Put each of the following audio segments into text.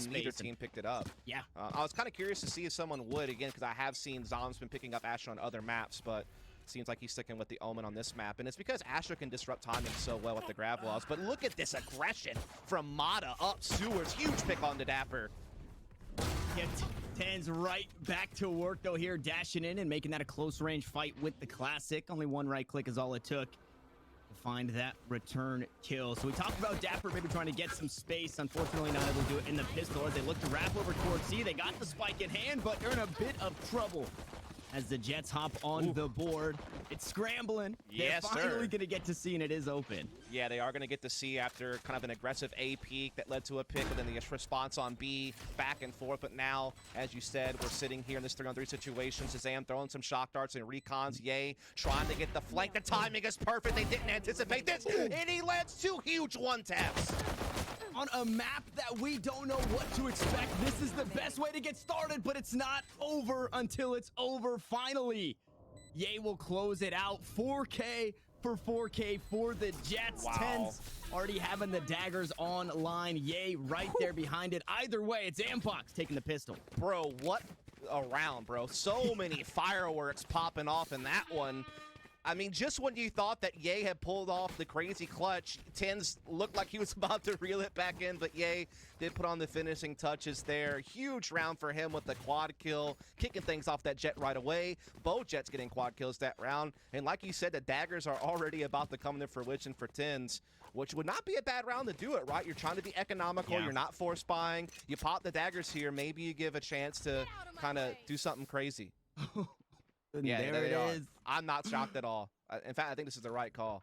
and neither team picked it up. Yeah. I was kind of curious to see if someone would, again, because I have seen Zom's been picking up Asher on other maps, but it seems like he's sticking with the Omen on this map, and it's because Asher can disrupt timing so well with the grab walls. But look at this aggression from Mata up sewers. Huge pick on the Dapper. Get Tens right back to work, though, here, dashing in and making that a close-range fight with the Classic. Only one right click is all it took to find that return kill. So we talked about Dapper maybe trying to get some space. Unfortunately, not able to do it in the pistol as they look to wrap over towards C. They got the spike in hand, but they're in a bit of trouble as the Jets hop on the board. It's scrambling. Yes, they're finally going to get to C, and it is open. Yeah, they are going to get to C after kind of an aggressive A peek that led to a pick, and then the response on B, back and forth. But now, as you said, we're sitting here in this 3-on-3 situation. Shazam throwing some shock darts and recons. Yay, trying to get the flank. The timing is perfect. They didn't anticipate this, and he lands 2 huge one-taps. On a map that we don't know what to expect. This is the best way to get started, but it's not over until it's over finally. Ye will close it out. 4K for 4K for the Jets. Wow. Tens already having the daggers online. Ye right there behind it. Either way, it's Andbox taking the pistol. Bro, what a round, bro. So many fireworks popping off in that one. I mean, just when you thought that Ye had pulled off the crazy clutch, Tens looked like he was about to reel it back in, but Ye did put on the finishing touches there. Huge round for him with the quad kill, kicking things off that Jet right away. Both Jets getting quad kills that round. And like you said, the daggers are already about to come to fruition for Tens, which would not be a bad round to do it, right? You're trying to be economical. Yeah. You're not force buying. You pop the daggers here. Maybe you give a chance to kind of do something crazy. Yeah, there it is. I'm not shocked at all. In fact, I think this is the right call.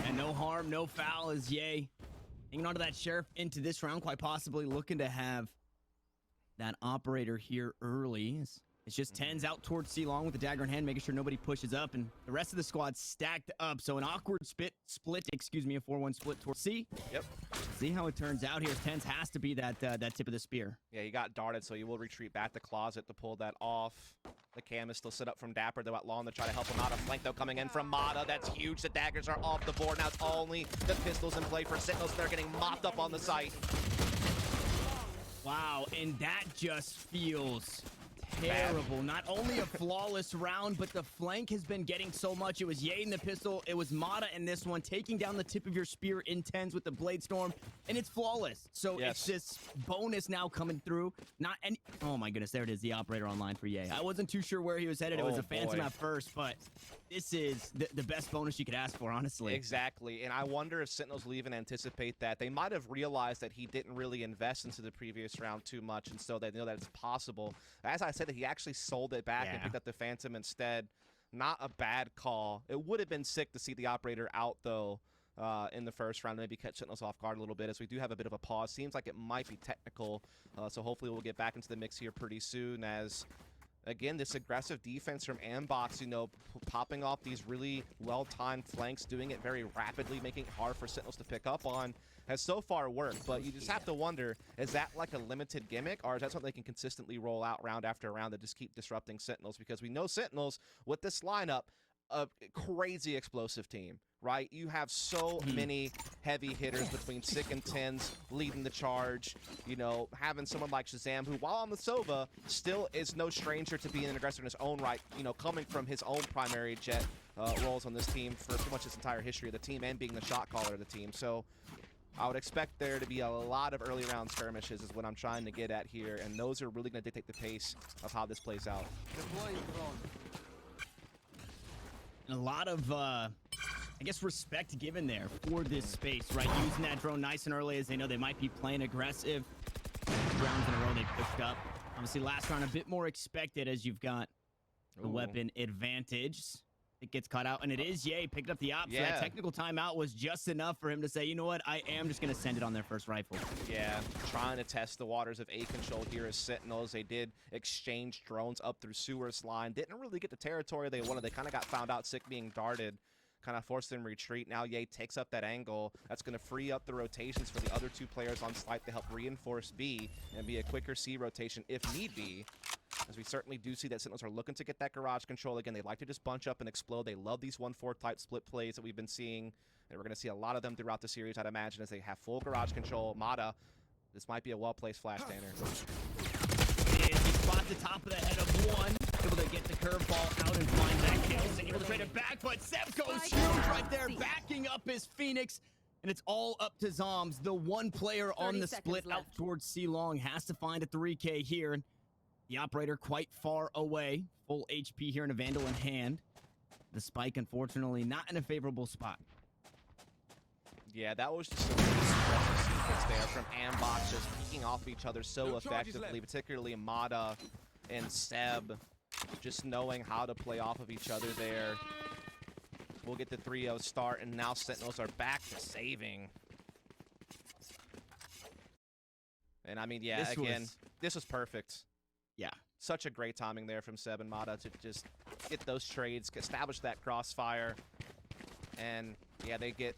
And no harm, no foul as Ye hanging on to that Sheriff into this round, quite possibly looking to have that operator here early. It's just Tens out towards C long with the dagger in hand, making sure nobody pushes up, and the rest of the squad stacked up. So an awkward split, a 4-1 split towards C. Yep. See how it turns out here. Tens has to be that tip of the spear. Yeah, he got darted, so he will retreat back to closet to pull that off. The cam is still set up from Dapper. They're out long to try to help him out. A flank, though, coming in from Mata. That's huge. The daggers are off the board. Now it's only the pistols in play for Sentinels. They're getting mopped up on the site. Wow, and that just feels terrible. Not only a flawless round, but the flank has been getting so much. It was Ye in the pistol. It was Mata in this one, taking down the tip of your spear in Tens with the Blade Storm, and it's flawless. So It's this bonus now coming through. Not any. Oh my goodness, there it is, the operator online for Ye. I wasn't too sure where he was headed. It was a Phantom at first, but this is the best bonus you could ask for, honestly. Exactly, and I wonder if Sentinels will even anticipate that. They might have realized that he didn't really invest into the previous round too much, and so they know that it's possible. As I said, that he actually sold it back and picked up the Phantom instead. Not a bad call. It would have been sick to see the operator out, though, in the first round. Maybe catch Sentinels off guard a little bit, as we do have a bit of a pause. Seems like it might be technical, so hopefully we'll get back into the mix here pretty soon, as again, this aggressive defense from Andbox, you know, popping off these really well-timed flanks, doing it very rapidly, making it hard for Sentinels to pick up on, has so far worked. But you just have to wonder, is that like a limited gimmick, or is that something they can consistently roll out round after round to just keep disrupting Sentinels? Because we know Sentinels, with this lineup, a crazy explosive team, right? You have so many heavy hitters between Sick and Tens leading the charge. You know, having someone like Shazam, who, while on the Sova, still is no stranger to being an aggressor in his own right, you know, coming from his own primary Jet roles on this team for pretty much his entire history of the team, and being the shot caller of the team. So I would expect there to be a lot of early round skirmishes is what I'm trying to get at here, and those are really going to dictate the pace of how this plays out. And a lot of, I guess, respect given there for this space, right? Using that drone nice and early, as they know they might be playing aggressive. Rounds in a row they pushed up. Obviously, last round a bit more expected, as you've got the weapon advantage. It gets caught out, and it is Ye picked up the op. So that technical timeout was just enough for him to say, you know what, I am just going to send it on their first rifle. Yeah, trying to test the waters of A control here as Sentinels. They did exchange drones up through Sewers line. Didn't really get the territory they wanted. They kind of got found out, Sick being darted. Kind of forced them to retreat. Now Ye takes up that angle. That's going to free up the rotations for the other two players on site to help reinforce B and be a quicker C rotation if need be. As we certainly do see that Sentinels are looking to get that garage control. Again, they like to just bunch up and explode. They love these 1-4 type split plays that we've been seeing. And we're going to see a lot of them throughout the series, I'd imagine, as they have full garage control. Mata This might be a well-placed flash, Tanner. He spots the top of the head of one. Able to get the curveball out and find that kill. Able to trade it back, but Seb goes huge right there, backing up his Phoenix. And it's all up to Zombs. The one player on the split out towards C-Long has to find a 3K here. The operator quite far away. Full HP here and a Vandal in hand. The spike, unfortunately, not in a favorable spot. Yeah, that was just a really impressive sequence there from Andbox, just peeking off each other so effectively, particularly Mata and Seb, just knowing how to play off of each other there. We'll get the 3-0 start, and now Sentinels are back to saving. And I mean, yeah, this was perfect. Yeah. Such a great timing there from Seb and Mata to just get those trades, establish that crossfire, and yeah, they get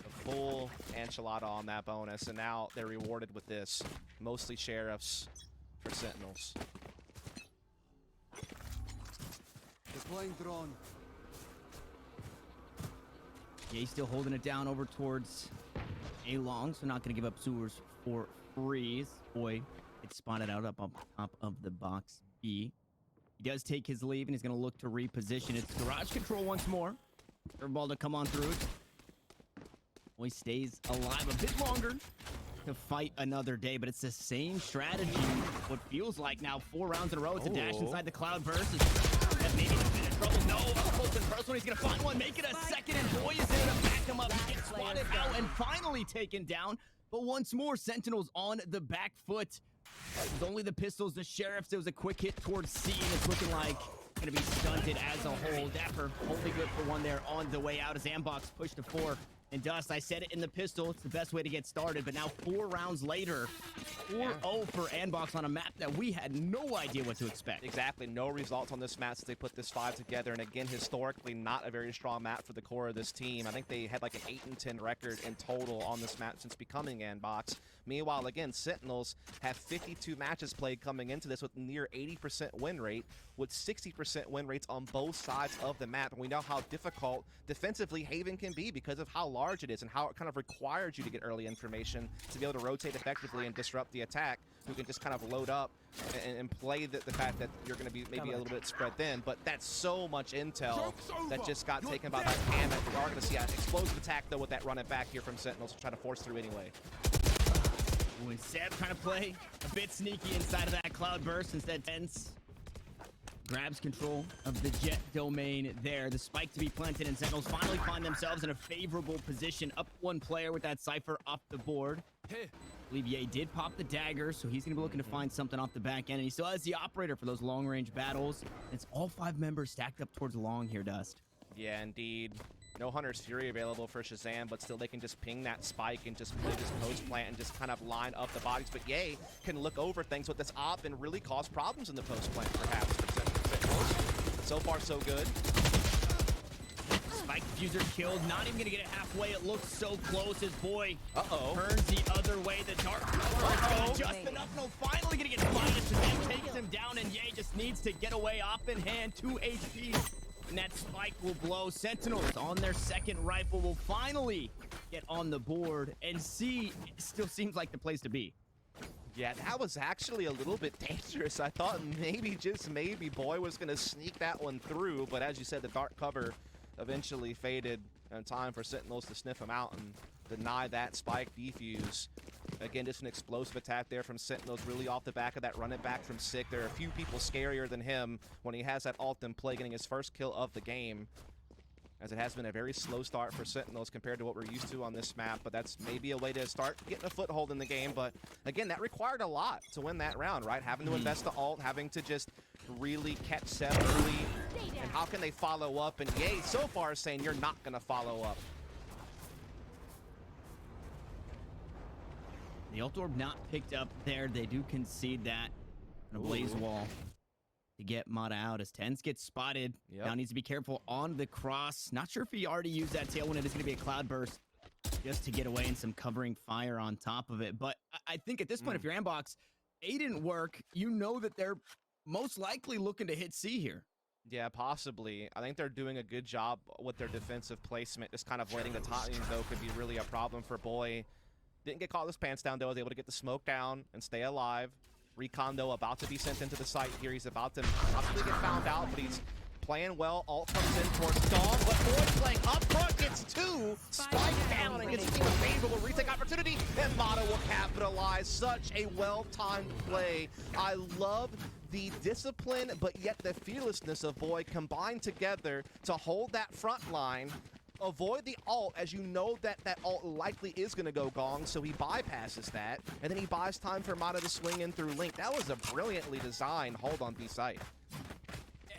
a full enchilada on that bonus, and now they're rewarded with this. Mostly Sheriffs for Sentinels. Deploying drone. Yeah, he's still holding it down over towards A-Long, so not going to give up sewers for free. Boy, it's spotted out up on top of the box B. He does take his leave, and he's going to look to reposition. It's garage control once more. Curveball to come on through. Boy stays alive a bit longer to fight another day, but it's the same strategy. What feels like now 4 rounds in a row. It's a dash inside the Cloudburst. Maybe he's been in trouble. No, up close and personal. He's going to find one, make it a second, and Boy is there to back him up. He gets spotted out and finally taken down. But once more, Sentinels on the back foot. It was only the pistols, the Sheriffs. There was a quick hit towards C, and it's looking like going to be stunted as a whole. Dapper only good for one there on the way out as Andbox pushed to 4. And Dust, I said it in the pistol, it's the best way to get started, but now 4 rounds later, 4-0 for Andbox on a map that we had no idea what to expect. Exactly, no results on this map since they put this 5 together, and again, historically, not a very strong map for the core of this team. I think they had like an 8-10 record in total on this map since becoming Andbox. Meanwhile, again, Sentinels have 52 matches played coming into this with near 80% win rate, with 60% win rates on both sides of the map. And we know how difficult defensively Haven can be because of how large it is and how it kind of requires you to get early information to be able to rotate effectively and disrupt the attack, who can just kind of load up and play the fact that you're going to be maybe a little bit spread thin. But that's so much intel that just got taken by that Hammett. We are going to see an explosive attack, though, with that running back here from Sentinels to try to force through anyway. When Seb trying to play a bit sneaky inside of that Cloudburst, instead Tense grabs control of the Jet domain there. The spike to be planted, and Sentinels finally find themselves in a favorable position. Up 1 player with that Cypher off the board. I believe Ye did pop the dagger, so he's going to be looking to find something off the back end. And he still has the operator for those long-range battles. It's all 5 members stacked up towards long here, Dust. Yeah, indeed. No Hunter's Fury available for Shazam, but still they can just ping that spike and just play this post plant and just kind of line up the bodies. But Ye can look over things with this op and really cause problems in the post plant, perhaps, for Sentinels. So far, so good. Spike diffuser killed, not even gonna get it halfway. It looks so close. His Boy turns the other way. The dark cover is just enough. No, finally gonna get spotted. Shazam takes him down, and Ye just needs to get away. Op in hand, 2 HP. And that spike will blow. Sentinels on their second rifle will finally get on the board, and C still seems like the place to be. Yeah, that was actually a little bit dangerous. I thought maybe, just maybe, Boy was going to sneak that one through, but as you said, the dark cover eventually faded in time for Sentinels to sniff him out and deny that spike defuse. Again, just an explosive attack there from Sentinels, really off the back of that run it back from Sick. There are a few people scarier than him when he has that ult in play, getting his first kill of the game, as it has been a very slow start for Sentinels compared to what we're used to on this map. But that's maybe a way to start getting a foothold in the game. But again, that required a lot to win that round, right? Having to invest the ult, having to just really catch Seb early. And how can they follow up? And Ye so far is saying you're not going to follow up. The ult orb not picked up there. They do concede that. And a blaze wall to get Mata out as Tens gets spotted. Now needs to be careful on the cross. Not sure if he already used that tailwind. It is going to be a Cloudburst just to get away and some covering fire on top of it. But I think at this point, if you're Andbox, A didn't work. You know that they're most likely looking to hit C here. Yeah, possibly. I think they're doing a good job with their defensive placement. Just kind of letting the timing, though, could be really a problem for Boy. Didn't get caught with his pants down, though. Was able to get the smoke down and stay alive. Recon, though, about to be sent into the site here. He's about to possibly get found out, but he's playing well. Ult comes in towards Dog, but Boyd playing up front, gets two. Spike down and gets a favorable retake opportunity, and Mata will capitalize. Such a well-timed play. I love the discipline, but yet the fearlessness of Boyd combined together to hold that front line. Avoid the ult, as you know that ult likely is going to go gong, so he bypasses that, and then he buys time for Mata to swing in through Link. That was a brilliantly designed hold on B site.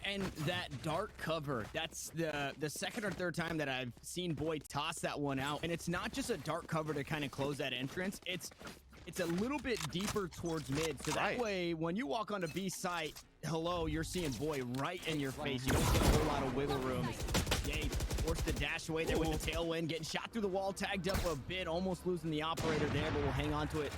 And that dark cover, that's the second or third time that I've seen Boyd toss that one out. And it's not just a dark cover to kind of close that entrance. It's a little bit deeper towards mid. So that way, when you walk onto B site, hello, you're seeing Boyd right in your face. You don't get a whole lot of wiggle room. Yay, forced the dash away there with the tailwind, getting shot through the wall, tagged up a bit, almost losing the operator there, but we'll hang on to it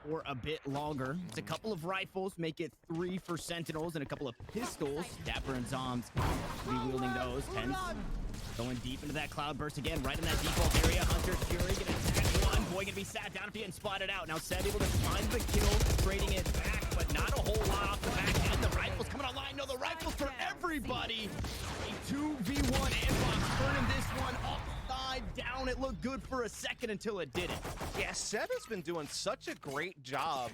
for a bit longer. It's a couple of rifles, make it 3 for Sentinels, and a couple of pistols. Dapper and Zombs be wielding those. Tense going deep into that cloud burst again, right in that default area. Hunter's Fury gonna tag one. Boy gonna be sat down if he getting spotted out. Now Seb able to find the kill, trading it back, but not a whole lot off the back end. The rifles coming online. No, the rifles for everybody. A 2v1 Andbox turning this one upside down. It looked good for a second until it didn't. Yeah, Seb has been doing such a great job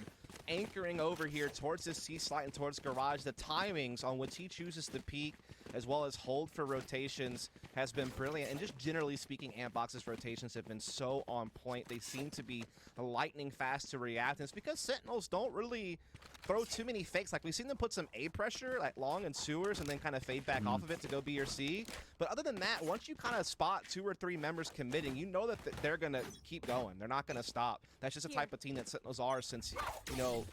anchoring over here towards this C-slide and towards garage. The timings on which he chooses to peek as well as hold for rotations has been brilliant. And just generally speaking, Andbox's rotations have been so on point. They seem to be lightning fast to react. And it's because Sentinels don't really throw too many fakes. Like, we've seen them put some A pressure, like long and sewers, and then kind of fade back off of it to go B or C. But other than that, once you kind of spot 2 or 3 members committing, you know that they're going to keep going. They're not going to stop. That's just the type of team that Sentinels are since, you know,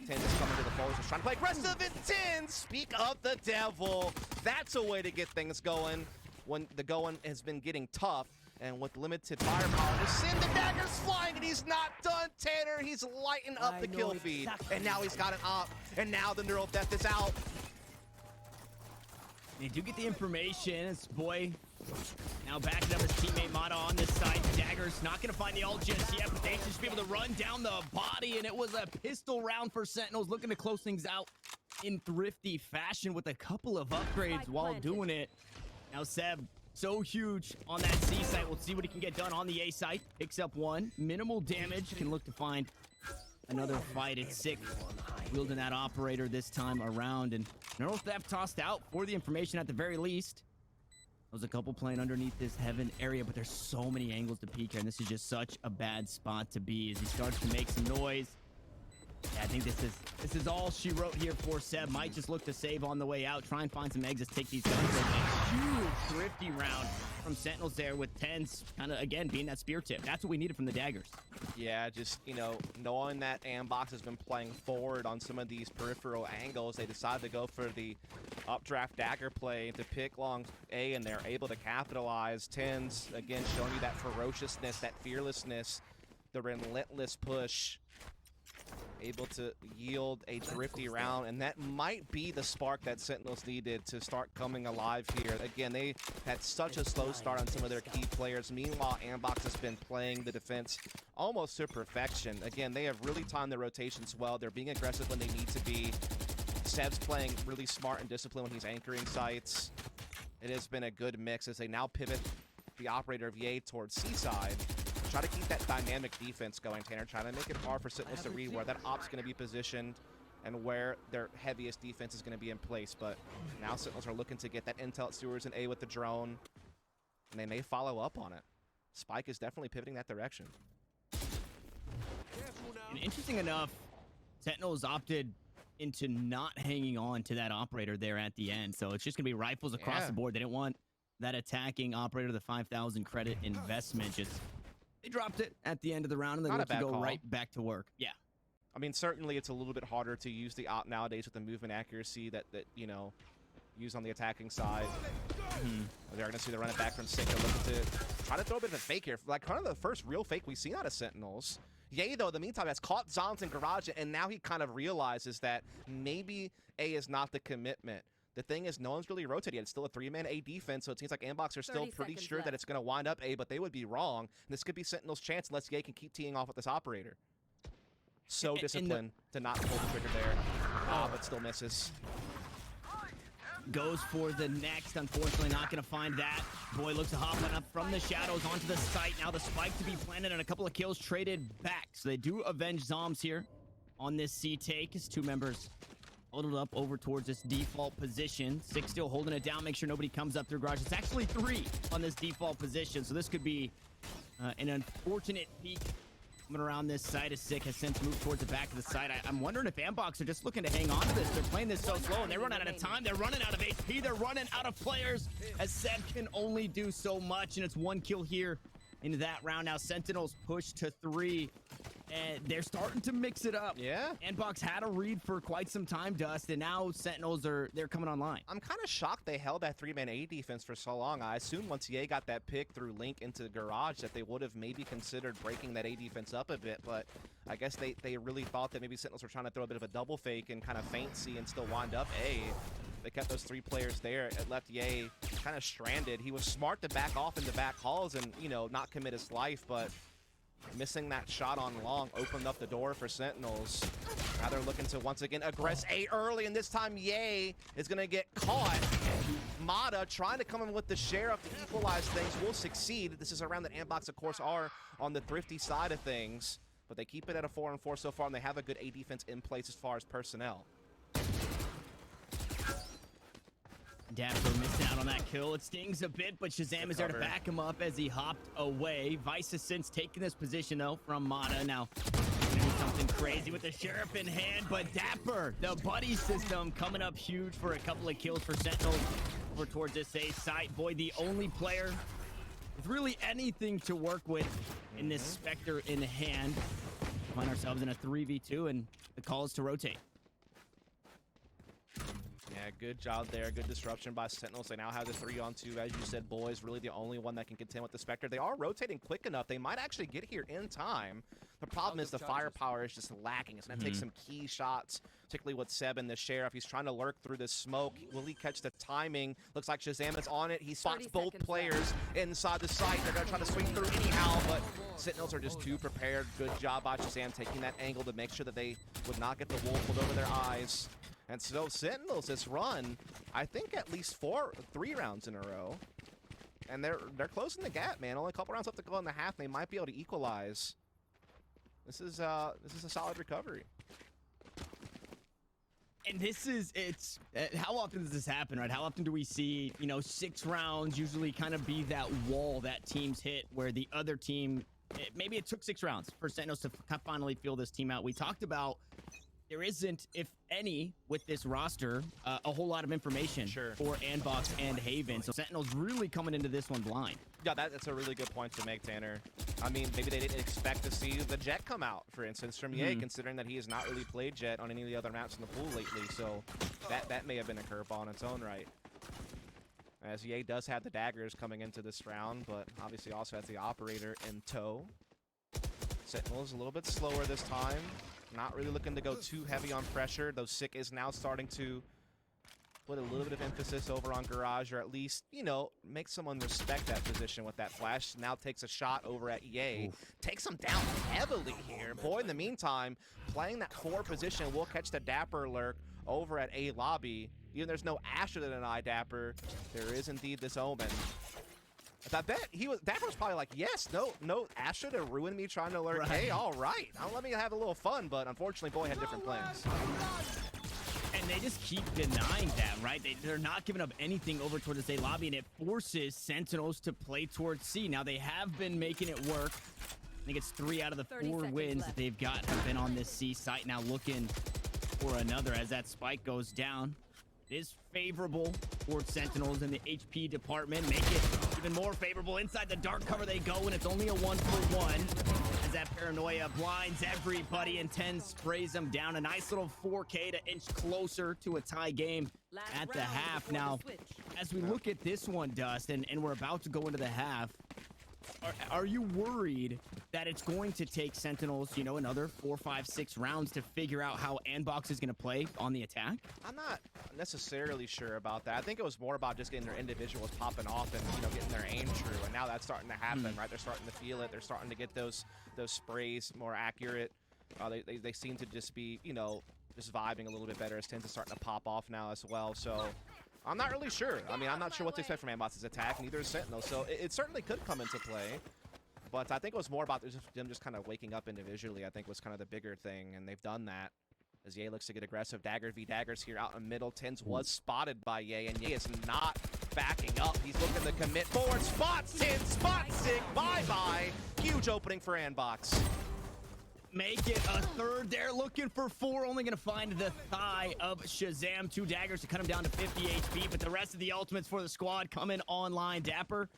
10 is coming to the fold. Just trying to play aggressive and 10. Speak of the devil. That's a way to get things going when the going has been getting tough. And with limited firepower, just send the daggers flying, and he's not done. Tanner, he's lighting up the kill feed. And now he's got an op, and now the neural death is out. They do get the information. It's Boy now backing up his teammate Mata on this side. Daggers not going to find the ult just yet, but they should be able to run down the body, and it was a pistol round for Sentinels, looking to close things out in thrifty fashion with a couple of upgrades while doing it. Now Seb, so huge on that C site. We'll see what he can get done on the A site. Picks up one. Minimal damage. Can look to find another fight. It's sick. Wielding that operator this time around. And neural theft tossed out for the information at the very least. There's a couple playing underneath this heaven area, but there's so many angles to peek here, and this is just such a bad spot to be as he starts to make some noise. Yeah, I think this is all she wrote here for Seb. Might just look to save on the way out, try and find some exits, take these guns. A huge thrifty round from Sentinels there with 10s kind of, again, being that spear tip. That's what we needed from the daggers. Yeah, just, you know, knowing that Andbox has been playing forward on some of these peripheral angles, they decided to go for the updraft dagger play to pick long A, and they're able to capitalize. 10s, again, showing you that ferociousness, that fearlessness, the relentless push. Able to yield a thrifty round, and that might be the spark that Sentinels needed to start coming alive here. Again, they had such a slow start on some of their key players. Meanwhile, Andbox has been playing the defense almost to perfection. Again, they have really timed their rotations well. They're being aggressive when they need to be. Seb's playing really smart and disciplined when he's anchoring sites. It has been a good mix as they now pivot the operator of Ye towards C-side. Try to keep that dynamic defense going, Tanner. Trying to make it hard for Sentinels to read where that op's going to be positioned and where their heaviest defense is going to be in place. But now Sentinels are looking to get that intel at sewers and A with the drone, and they may follow up on it. Spike is definitely pivoting that direction. And interesting enough, Sentinels opted into not hanging on to that operator there at the end. So it's just going to be rifles across the board. They didn't want that attacking operator, the 5,000 credit investment. Just they dropped it at the end of the round, and they looked to go right back to work. Yeah. I mean, certainly it's a little bit harder to use the op nowadays with the movement accuracy that you know, use on the attacking side. They're going to see the run it back from Sika, looking to try to throw a bit of a fake here. Like, kind of the first real fake we've seen out of Sentinels. Ye, though, in the meantime, has caught Zombs in garage, and now he kind of realizes that maybe A is not the commitment the thing is, no one's really rotated. It's still a 3-man A defense, so it seems like Andbox are still 30 pretty seconds sure that left. it's going to wind up A, but they would be wrong. And this could be Sentinel's chance unless Ye can keep teeing off with this operator. So disciplined to not pull the trigger there. But still misses. Goes for the next. Unfortunately, not going to find that. Boy looks to hop on up from the shadows onto the site. Now the spike to be planted and a couple of kills traded back. So they do avenge Zombs here on this C take. As two members huddled up over towards this default position. Six still holding it down. Make sure nobody comes up through garage. It's actually 3 on this default position. So this could be an unfortunate peak coming around this side. As Sick has since moved towards the back of the side. I'm wondering if Andbox are just looking to hang on to this. They're playing this so slow and they're running out of time. They're running out of HP. They're running out of players as Seb can only do so much. And it's 1 kill here into that round. Now Sentinels push to 3 and they're starting to mix it up. Yeah. Andbox had a read for quite some time, Dust, and now Sentinels they're coming online. I'm kind of shocked they held that 3-man A defense for so long. I assumed once Ye got that pick through Link into the garage that they would have maybe considered breaking that A defense up a bit, but I guess they really thought that maybe Sentinels were trying to throw a bit of a double fake and kind of feint C and still wind up A. They kept those 3 players there. It left Ye kind of stranded. He was smart to back off in the back halls and, you know, not commit his life, but missing that shot on long opened up the door for Sentinels. Now they're looking to once again aggress A early, and this time Ye is going to get caught. Mata trying to come in with the sheriff to equalize things will succeed. This is a round that Andbox, of course, are on the thrifty side of things, but they keep it at a 4-on-4 so far, and they have a good A defense in place as far as personnel. Dapper missing out on that kill. It stings a bit, but Shazam is there to back him up as he hopped away. Vice has since taken this position, though, from Mata. Now, do something crazy with the Sheriff in hand, but Dapper, the buddy system, coming up huge for a couple of kills for Sentinels over towards this A site. Boy, the only player with really anything to work with in this Spectre in hand. Find ourselves in a 3v2, and the call is to rotate. Yeah, good job there. Good disruption by Sentinels. They now have the 3-on-2. As you said, boys, really the only one that can contend with the Spectre. They are rotating quick enough. They might actually get here in time. The problem is the firepower is just lacking. It's going to take some key shots, particularly with Seb and the Sheriff. He's trying to lurk through the smoke. Will he catch the timing? Looks like Shazam is on it. He spots both players inside the site. They're going to try to swing through anyhow, but Sentinels are just too prepared. Good job by Shazam taking that angle to make sure that they would not get the wolf pulled over their eyes. And so Sentinels this run, I think at least 3 rounds in a row. And they're closing the gap, man. Only a couple rounds left to go in the half. They might be able to equalize. This is a solid recovery. And it's how often does this happen, right? How often do we see, 6 rounds usually kind of be that wall that teams hit where the other team, maybe it took 6 rounds for Sentinels to finally feel this team out. We talked about there isn't, if any, with this roster, a whole lot of information for Andbox and Haven. So Sentinels really coming into this one blind. Yeah, that's a really good point to make, Tanner. I mean, maybe they didn't expect to see the Jet come out, for instance, from Ye, considering that he has not really played Jet on any of the other maps in the pool lately. So that may have been a curveball on its own right. As Ye does have the daggers coming into this round, but obviously also has the operator in tow. Sentinels a little bit slower this time. Not really looking to go too heavy on pressure, though Sick is now starting to put a little bit of emphasis over on Garage, or at least, make someone respect that position with that flash. Now takes a shot over at Ye. Takes him down heavily here. Boy, in the meantime, playing that 4 position will catch the Dapper lurk over at A lobby. Even there's no Asher to deny Dapper, there is indeed this Omen. I bet Dapper was probably like, yes, no Asher to ruin me trying to lurk. Right. Hey, all right, now let me have a little fun, but unfortunately, Boy had different plans. And they just keep denying that, right? They're not giving up anything over towards the A lobby, and it forces Sentinels to play towards C. Now, they have been making it work. I think it's 3 out of the 4 wins that they've got have been on this C site. Now looking for another as that spike goes down. It is favorable for Sentinels in the HP department. Make it even more favorable. Inside the dark cover they go, and it's only a 1-for-1. As that paranoia blinds everybody, and 10 sprays them down. A nice little 4K to inch closer to a tie game at the half. Now, as we look at this one, Dust, and we're about to go into the half, Are you worried that it's going to take Sentinels, you know, another 4, 5, 6 rounds to figure out how Andbox is going to play on the attack? I'm not necessarily sure about that. I think it was more about just getting their individuals popping off and, you know, getting their aim true. And now that's starting to happen, right? They're starting to feel it. They're starting to get those sprays more accurate. They seem to just be, you know, just vibing a little bit better as tens are starting to pop off now as well. So I'm not really sure. I mean, I'm not sure what to expect from Andbox's attack, neither is Sentinel. So it certainly could come into play. But I think it was more about them just kind of waking up individually, I think was kind of the bigger thing. And they've done that. As Ye looks to get aggressive. Dagger v Daggers here out in middle. Tens was spotted by Ye, and Ye is not backing up. He's looking to commit forward. Spots Tin, spots Sig. Bye-bye. Huge opening for Andbox. Make it a third. They're looking for 4. Only going to find the thigh of Shazam. 2 daggers to cut him down to 50 HP. But the rest of the ultimates for the squad coming online. Dapper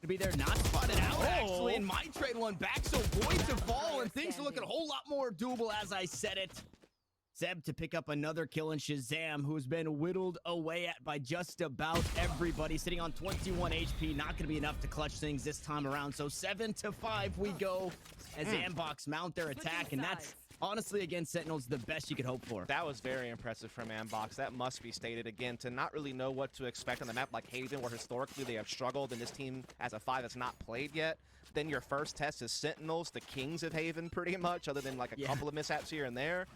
to be there, not spotted out actually. And my trade one back, so void to fall. And things are looking a whole lot more doable as I said it. Zeb to pick up another kill in Shazam, who's been whittled away at by just about everybody, sitting on 21 HP. Not going to be enough to clutch things this time around. So 7-5 we go as Andbox mount their attack, and that's honestly against Sentinels the best you could hope for. That was very impressive from Andbox. That must be stated again. To not really know what to expect on the map like Haven, where historically they have struggled, and this team as a 5 has not played yet. Then your first test is Sentinels, the kings of Haven pretty much, other than like a couple of mishaps here and there.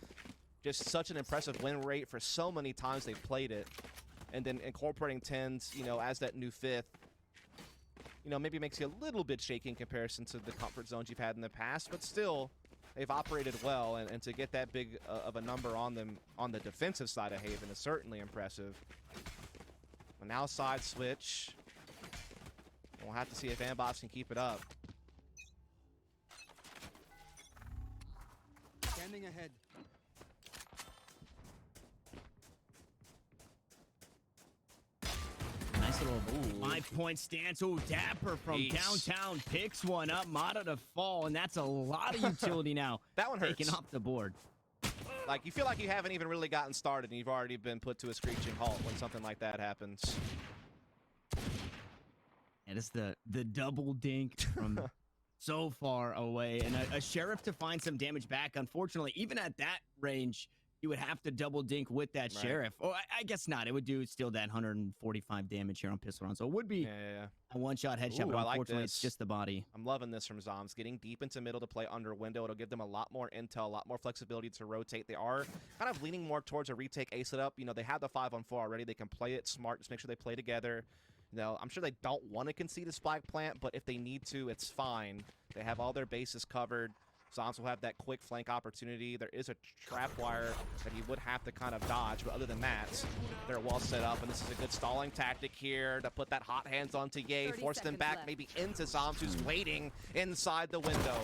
Just such an impressive win rate for so many times they've played it. And then incorporating tens, you know, as that new 5th, you know, maybe makes you a little bit shaky in comparison to the comfort zones you've had in the past, but still, they've operated well, and to get that big of a number on them on the defensive side of Haven is certainly impressive. But now side switch. We'll have to see if Andbox can keep it up. Standing ahead. Little 5-point stance. Oh, Dapper from downtown picks one up. Mata to fall, and that's a lot of utility now. That one hurts. Taken off the board. Like, you feel like you haven't even really gotten started, and you've already been put to a screeching halt when something like that happens. And it's the double dink from so far away, and a Sheriff to find some damage back. Unfortunately, even at that range, you would have to double dink with that Sheriff. Oh, I guess not. It would do still that 145 damage here on pistol round. So it would be a one-shot headshot, but unfortunately, it's just the body. I'm loving this from Zoms. Getting deep into middle to play under window. It'll give them a lot more intel, a lot more flexibility to rotate. They are kind of leaning more towards a retake A setup. You know, they have the 5-on-4 already. They can play it smart. Just make sure they play together. You know, I'm sure they don't want to concede a spike plant, but if they need to, it's fine. They have all their bases covered. Zoms will have that quick flank opportunity. There is a trap wire that he would have to kind of dodge, but other than that, they're well set up, and this is a good stalling tactic here to put that hot hands onto Ye, force them back maybe into Zoms, who's waiting inside the window.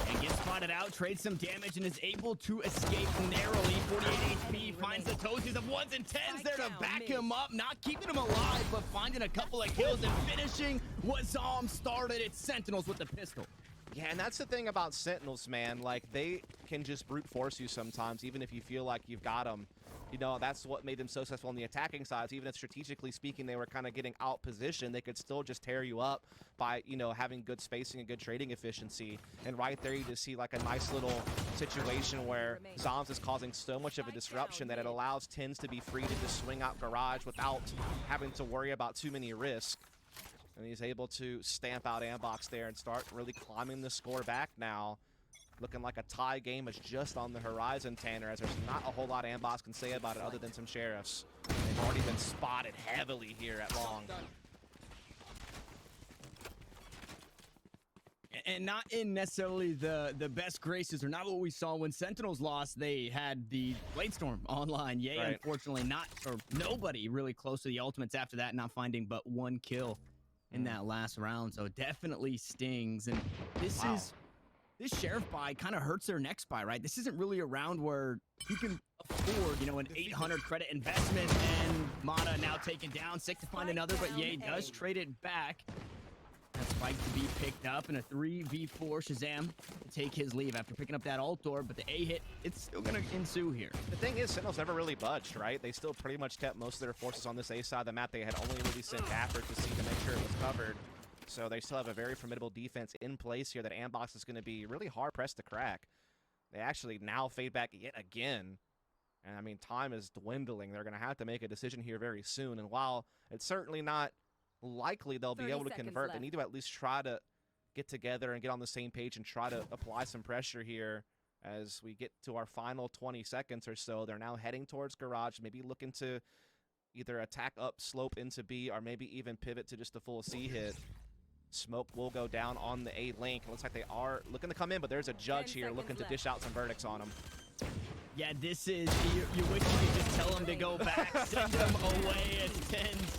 And gets spotted out, trades some damage, and is able to escape narrowly. 48 HP, finds the toesies of 1s and 10s there to back him up, not keeping him alive, but finding a couple of kills and finishing what Zoms started. It's Sentinels with the pistol. Yeah, and that's the thing about Sentinels, man. Like, they can just brute force you sometimes, even if you feel like you've got them. You know, that's what made them so successful on the attacking sides. Even if strategically speaking, they were kind of getting out positioned, they could still just tear you up by, you know, having good spacing and good trading efficiency. And right there, you just see like a nice little situation where Zoms is causing so much of a disruption that it allows tens to be free to just swing out garage without having to worry about too many risks. And he's able to stamp out Andbox there and start really climbing the score back now. Looking like a tie game is just on the horizon, Tanner, as there's not a whole lot Andbox can say about it other than some Sheriffs. They've already been spotted heavily here at long. And not in necessarily the best graces, or not what we saw when Sentinels lost. They had the Bladestorm online. Yay, right. Unfortunately, not, or nobody really close to the ultimates after that, not finding but 1 kill in that last round. So it definitely stings. And this this Sheriff buy kind of hurts their next buy, right? This isn't really a round where you can afford, you know, an 800 credit investment, and Mata now taken down. Sick to find another, but Ye does trade it back. That spike to be picked up, and a 3v4 Shazam to take his leave after picking up that ult door, but the A hit, it's still gonna ensue here. The thing is, Sentinels never really budged, right? They still pretty much kept most of their forces on this A side of the map. They had only really sent Dapper to see to make sure it was covered. So they still have a very formidable defense in place here that Andbox is going to be really hard-pressed to crack. They actually now fade back yet again. And, I mean, time is dwindling. They're going to have to make a decision here very soon. And while it's certainly not likely they'll be able to convert, they need to at least try to get together and get on the same page and try to apply some pressure here as we get to our final 20 seconds or so. They're now heading towards Garage, maybe looking to either attack up slope into B or maybe even pivot to just a full C hit. Smoke will go down on the A link. Looks like they are looking to come in, but there's a judge here looking to dish out some verdicts on them. Yeah, this is, you wish you could just tell them to go back, send them away as Tens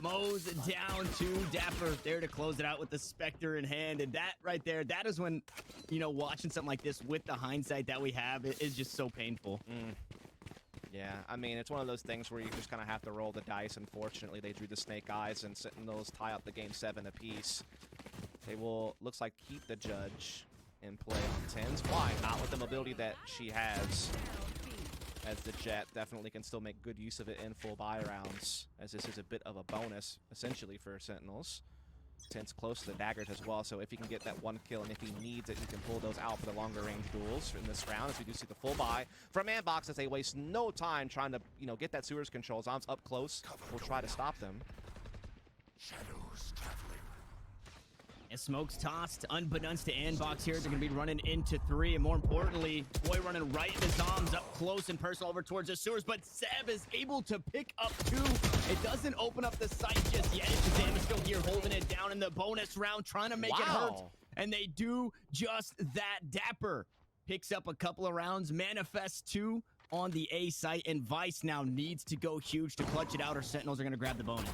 mows down to Dapper there to close it out with the Spectre in hand. And that right there, that is when, you know, watching something like this with the hindsight that we have, it is just so painful. Yeah, I mean, it's one of those things where you just kind of have to roll the dice. Unfortunately, they drew the snake eyes, and Sentinels tie up the game 7 apiece. They will, looks like, keep the judge in play on Tens. Why? Not with the mobility that she has, as the Jet definitely can still make good use of it in full buy rounds, as this is a bit of a bonus, essentially, for Sentinels. Tens close to the daggers as well, so if he can get that one kill, and if he needs it, he can pull those out for the longer range duels in this round, as we do see the full buy from Andbox as they waste no time trying to, you know, get that sewers control. Zom's up close. We'll try to stop them. Shadows traveling. And Smoke's tossed, unbeknownst to Andbox here. They're going to be running into 3, and more importantly, Boy running right into Zoms, up close and personal over towards the sewers, but Seb is able to pick up 2. It doesn't open up the site just yet. Shazam is still here holding it down in the bonus round, trying to make it hurt, and they do just that. Dapper picks up a couple of rounds, manifests 2 on the A site, and Vice now needs to go huge to clutch it out, or Sentinels are going to grab the bonus.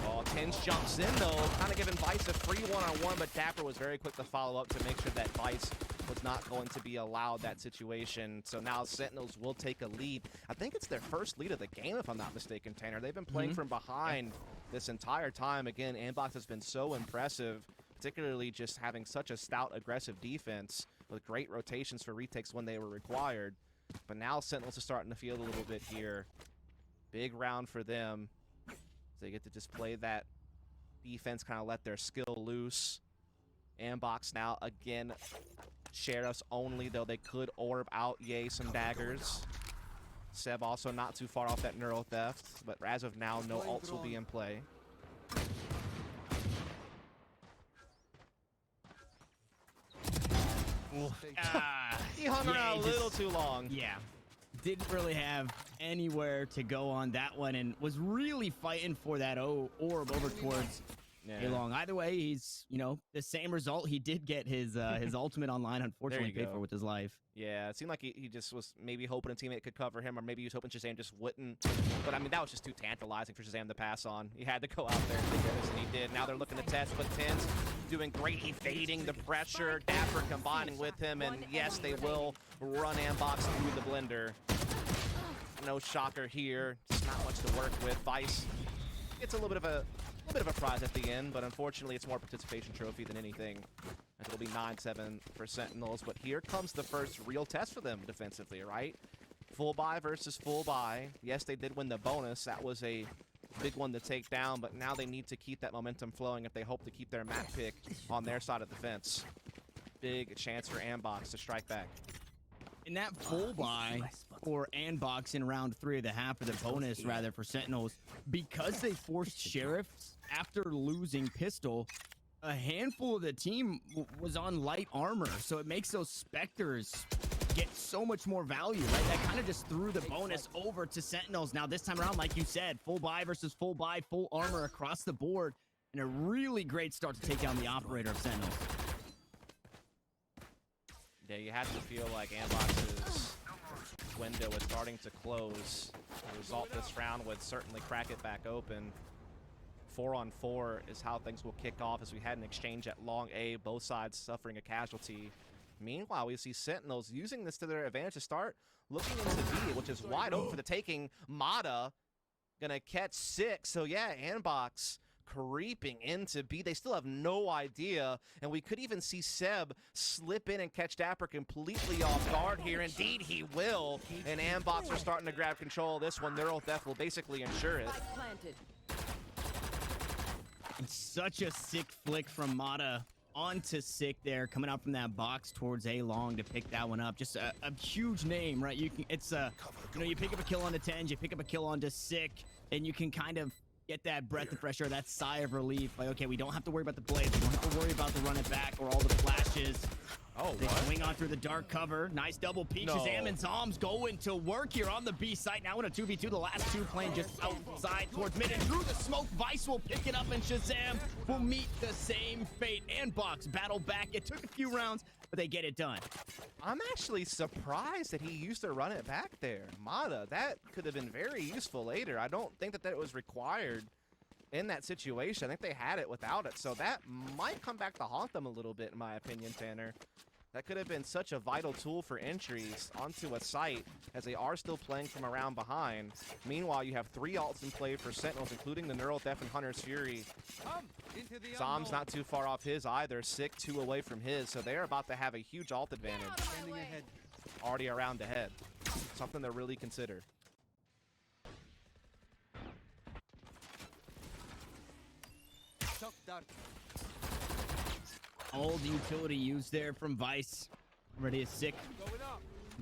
Oh, Tens jumps in, though, kind of giving Vice a free one-on-one, but Dapper was very quick to follow up to make sure that Vice was not going to be allowed that situation. So now Sentinels will take a lead. I think it's their first lead of the game, if I'm not mistaken, Tanner. They've been playing from behind this entire time. Again, Andbox has been so impressive, particularly just having such a stout, aggressive defense with great rotations for retakes when they were required. But now Sentinels are starting to feel a little bit here. Big round for them. They get to just play that defense, kind of let their skill loose. Andbox now, again, Sheriffs only, though they could orb out, yay, some daggers. Seb also not too far off that Neuro Theft, but as of now, no ults will be in play. He hung around a little too long. Yeah. Didn't really have anywhere to go on that one, and was really fighting for that orb over towards A-Long. Either way, he's, you know, the same result. He did get his ultimate online, unfortunately paid for with his life. Yeah, it seemed like he just was maybe hoping a teammate could cover him, or maybe he was hoping Shazam just wouldn't. But I mean, that was just too tantalizing for Shazam to pass on. He had to go out there and take this, and he did. Now they're looking to test, but Tens doing great, evading the pressure. Dapper combining with him, and yes, they will run Andbox through the blender. No shocker here. Just not much to work with. Vice gets a little bit of a prize at the end, but unfortunately it's more participation trophy than anything. And it'll be 9-7 for Sentinels, but here comes the first real test for them defensively, right? Full buy versus full buy. Yes, they did win the bonus. That was a big one to take down, but now they need to keep that momentum flowing if they hope to keep their map pick on their side of the fence. Big chance for Andbox to strike back. In that full buy for Andbox in round 3 of the half of the bonus, rather, for Sentinels, because they forced Sheriffs after losing Pistol, a handful of the team was on light armor, so it makes those Spectres get so much more value, right? That kind of just threw the bonus over to Sentinels. Now this time around, like you said, full buy versus full buy, full armor across the board, and a really great start to take down the operator of Sentinels. Yeah, you have to feel like Andbox's window is starting to close. The result this round would certainly crack it back open. 4-on-4 is how things will kick off as we had an exchange at long A, both sides suffering a casualty. Meanwhile, we see Sentinels using this to their advantage to start looking into B, which is wide open for the taking. Mata gonna catch 6. So yeah, Andbox creeping into B. They still have no idea, and we could even see Seb slip in and catch Dapper completely off guard here. Indeed, he will, and Andbox are starting to grab control of this one. Neural Theft will basically ensure it. It's such a sick flick from Mata onto Sick there, coming out from that box towards A long to pick that one up. Just a huge name, right? You can, it's you pick up a kill onto Tens, you pick up a kill onto Sick, and you can kind of get that breath of fresh air, that sigh of relief. Like, okay, we don't have to worry about the blades, we don't have to worry about the run it back or all the flashes. Oh, They what? swing on through the dark cover. Nice double peek. No. Shazam and Zombs going to work here on the B site. Now in a 2v2. The last two playing just outside towards mid. And through the smoke, Vice will pick it up, and Shazam will meet the same fate. Andbox battle back. It took a few rounds, but they get it done. I'm actually surprised that he used to run it back there. Mata, that could have been very useful later. I don't think that was required in that situation. I think they had it without it. So that might come back to haunt them a little bit, in my opinion, Tanner. That could have been such a vital tool for entries onto a site, as they are still playing from around behind. Meanwhile, you have 3 ults in play for Sentinels, including the Neural Theft and Hunter's Fury. Zom's not too far off his either. Sick 2 away from his, so they're about to have a huge ult advantage. Standing ahead. Already around ahead. Something to really consider. Shock dart. Old utility used there from Vice. Already a Sick.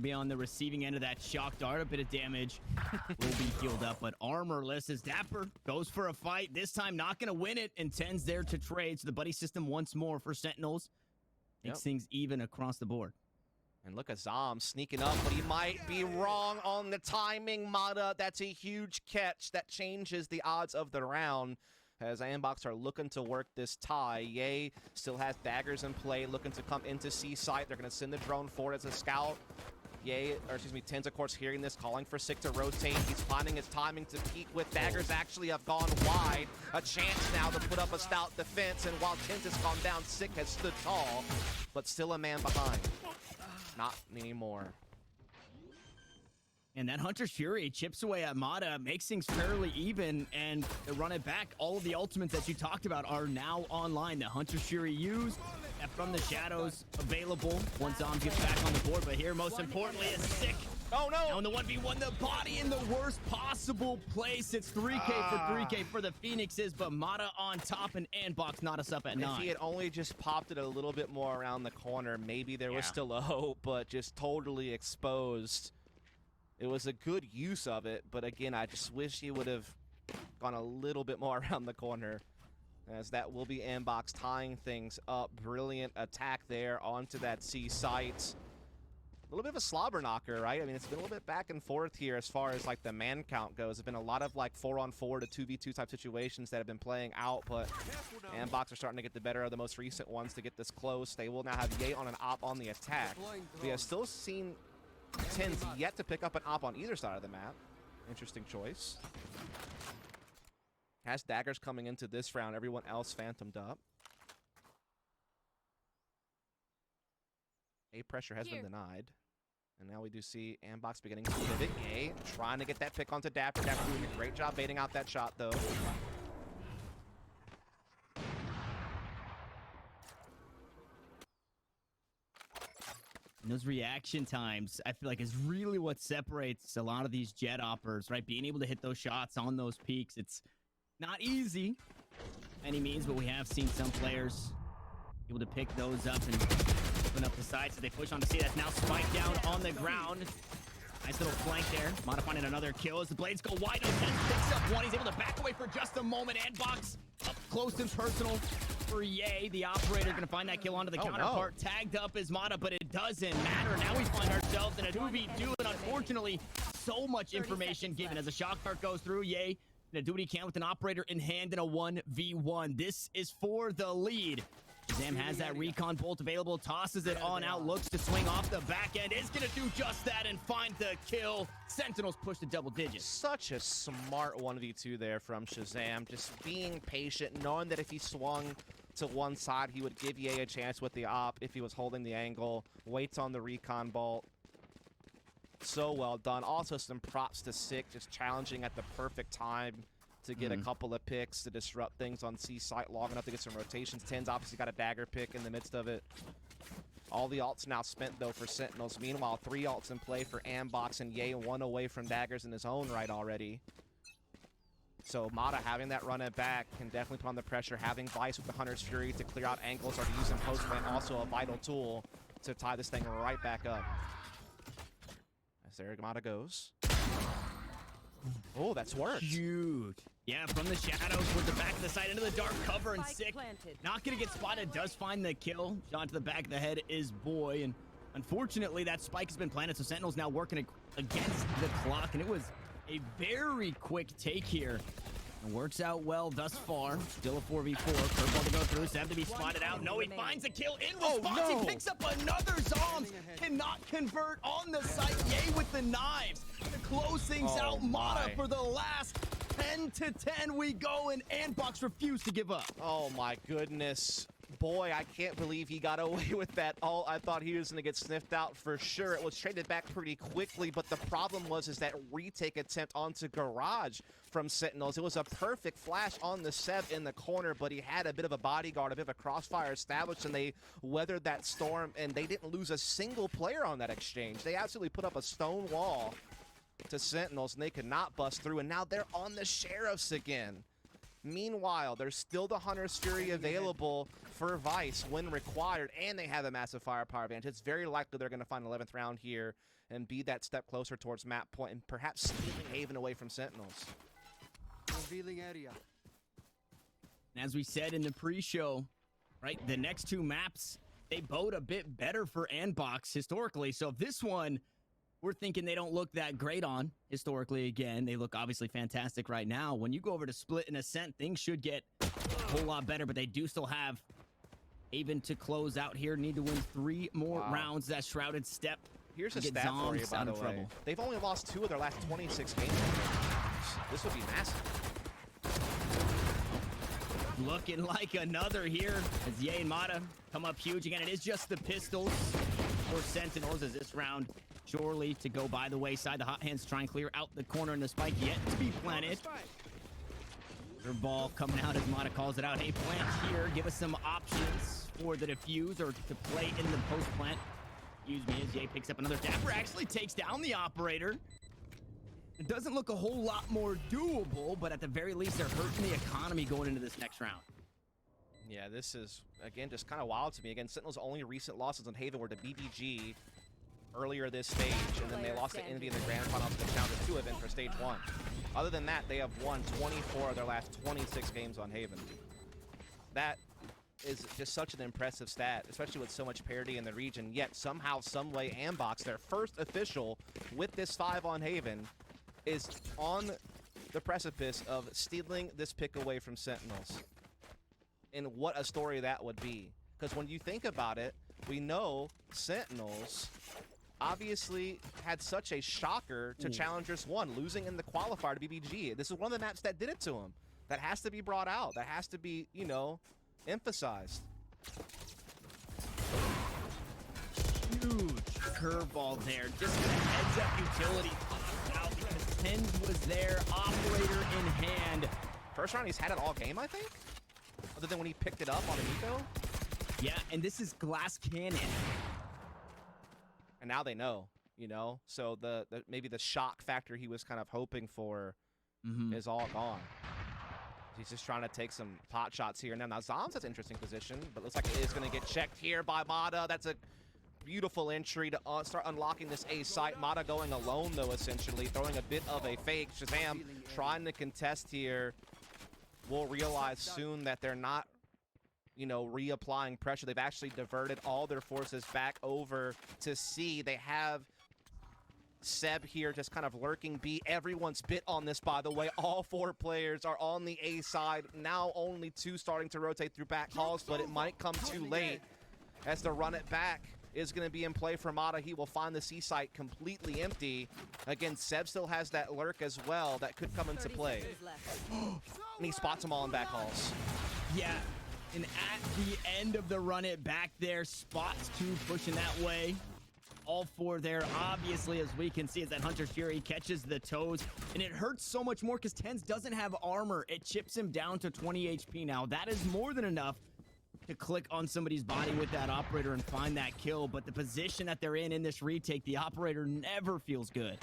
Be on the receiving end of that shock dart. A bit of damage will be healed up, but armorless as Dapper goes for a fight. This time not going to win it, and Ten's there to trade. So the buddy system once more for Sentinels. Makes things even across the board. And look at Zom sneaking up, but he might be wrong on the timing, Mata. That's a huge catch. That changes the odds of the round, as Andbox are looking to work this tie. Ye still has daggers in play, looking to come into C site. They're going to send the drone forward as a scout. Ten's, of course, hearing this, calling for Sick to rotate. He's finding his timing to peek with daggers actually have gone wide. A chance now to put up a stout defense, and while Ten's has gone down, Sick has stood tall, but still a man behind. Not anymore. And that Hunter's Fury chips away at Mata, makes things fairly even, and to run it back, all of the ultimates that you talked about are now online. The Hunter's Fury used, and from the shadows available once Zom gets back on the board. But here, most importantly, is Sick. Oh, no! Now in the 1v1, the body in the worst possible place. It's 3K for 3K for the Phoenixes, but Mata on top, and Andbox not us up at 9. If he had only just popped it a little bit more around the corner, maybe there was still a hope, but just totally exposed. It was a good use of it, but again, I just wish he would have gone a little bit more around the corner, as that will be Andbox tying things up. Brilliant attack there onto that C site. A little bit of a slobber knocker, right? I mean, it's been a little bit back and forth here as far as like the man count goes. There's been a lot of like 4-on-4 to 2v2 type situations that have been playing out, but Andbox are starting to get the better of the most recent ones to get this close. They will now have Ye on an op on the attack. We have still seen Tens yet to pick up an op on either side of the map. Interesting choice. Has daggers coming into this round. Everyone else phantomed up. A pressure has been denied. And now we do see Andbox beginning to pivot. Ye trying to get that pick onto Dapper. Dapper doing a great job baiting out that shot, though. And those reaction times, I feel like, is really what separates a lot of these jet oppers, right? Being able to hit those shots on those peaks. It's not easy by any means, but we have seen some players able to pick those up and open up the sides. So they push on to see that's now spiked down on the ground. Nice little flank there. Mata finding another kill as the blades go wide open. Picks up one. He's able to back away for just a moment. Andbox up close and personal for Ye. The operator going to find that kill onto the counterpart. No. Tagged up is Mata, but it doesn't matter. Now we find ourselves in a 2v2, and unfortunately, so much information given as a shock dart goes through. Ye gonna do what he can with an operator in hand in a 1v1. This is for the lead. Shazam has that recon bolt available, tosses it on out, looks to swing off the back end, is going to do just that and find the kill. Sentinels push to double digits. Such a smart 1v2 there from Shazam, just being patient, knowing that if he swung to one side, he would give Ye a chance with the op if he was holding the angle, waits on the recon bolt. So well done. Also some props to Sick, just challenging at the perfect time to get a couple of picks to disrupt things on C site long enough to get some rotations. Ten's obviously got a dagger pick in the midst of it. All the ults now spent, though, for Sentinels. Meanwhile, 3 ults in play for Andbox, and Ye 1 away from daggers in his own right already. So Mata having that run it back can definitely put on the pressure. Having Vice with the Hunter's Fury to clear out angles or to use in post-plant, also a vital tool to tie this thing right back up. As there Mata goes. Oh, that's worked. Huge. Yeah, from the shadows towards the back of the side into the dark cover, and Spike Sick planted. not gonna get spotted, does find the kill. Shot to the back of the head is Boy, and unfortunately that spike has been planted, so Sentinel's now working against the clock, and it was a very quick take here. It works out well thus far. Still a 4v4. Curveball to go through. Sev to be spotted out. No, he finds a kill in response. no. He picks up another Zombs. Cannot convert on the site. Yay with the knives to close things Oh out. Mata my. for the last 10 to 10 we go, and Andbox refused to give up. Oh my goodness. Boy, I can't believe he got away with that. I thought he was going to get sniffed out for sure. It was traded back pretty quickly, but the problem was that retake attempt onto Garage from Sentinels. It was a perfect flash on the Sev in the corner, but he had a bit of a bodyguard, a bit of a crossfire established, and they weathered that storm, and they didn't lose a single player on that exchange. They absolutely put up a stone wall to Sentinels, and they could not bust through, and now they're on the Sheriffs again. Meanwhile, there's still the Hunter's Fury available for Vice when required, and they have a massive firepower advantage. It's very likely they're going to find 11th round here and be that step closer towards map point and perhaps stealing Haven away from Sentinels. Revealing area. And as we said in the pre-show, right, the next two maps, they bode a bit better for Andbox historically. So this one, we're thinking they don't look that great on historically again. They look obviously fantastic right now. When you go over to Split and Ascent, things should get a whole lot better, but they do still have Haven to close out here. Need to win 3 more rounds. That Shrouded Step. Here's a Get stat for you, Zombs by out the of way. trouble. They've only lost 2 of their last 26 games. This would be massive. Looking like another here as Ye and Mata come up huge again. It is just the pistols for Sentinels as this round surely to go by the wayside. The hot hands try and clear out the corner, and the spike yet to be planted. Their ball coming out as Mata calls it out. Hey, plant here. Give us some options for the defuse or to play in the post plant. Excuse me, as Ye picks up another Dapper. Actually takes down the operator. It doesn't look a whole lot more doable, but at the very least, they're hurting the economy going into this next round. Yeah, this is, again, just kind of wild to me. Again, Sentinel's only recent losses on Haven were to BBG earlier this stage, and then they lost to Envy in the Grand Finals to the Challenger 2 event for Stage 1. Other than that, they have won 24 of their last 26 games on Haven. That is just such an impressive stat, especially with so much parity in the region, yet somehow, someway, Andbox, their first official with this 5 on Haven, is on the precipice of stealing this pick away from Sentinels. And what a story that would be. Because when you think about it, we know Sentinels obviously had such a shocker to Challengers 1, losing in the qualifier to BBG. This is one of the maps that did it to them. That has to be brought out. That has to be, you know, emphasized. Huge curveball there. Just a heads-up utility out because Tens was there, operator in hand. First round he's had it all game, I think? Other than when he picked it up on an eco? Yeah, and this is Glass Cannon. And now they know, you know? So the maybe the shock factor he was kind of hoping for is all gone. He's just trying to take some pot shots here. Now Zombs has an interesting position, but looks like it is going to get checked here by Mata. That's a beautiful entry to start unlocking this A site. Mata going alone, though, essentially. Throwing a bit of a fake. Shazam trying to contest here. We'll realize soon that they're not, you know, reapplying pressure. They've actually diverted all their forces back over to C. They have Seb here just kind of lurking B. Everyone's bit on this, by the way. All 4 players are on the A side. Now only 2 starting to rotate through back halls, but it might come too late as the run it back is going to be in play for Mata. He will find the C site completely empty. Again, Seb still has that lurk as well that could come into play. And he spots them all in back halls. Yeah, and at the end of the run it back there, spots 2 pushing that way. All 4 there, obviously, as we can see, as that Hunter's Fury catches the toes. And it hurts so much more because Tens doesn't have armor. It chips him down to 20 HP now. That is more than enough to click on somebody's body with that operator and find that kill. But the position that they're in this retake, the operator never feels good.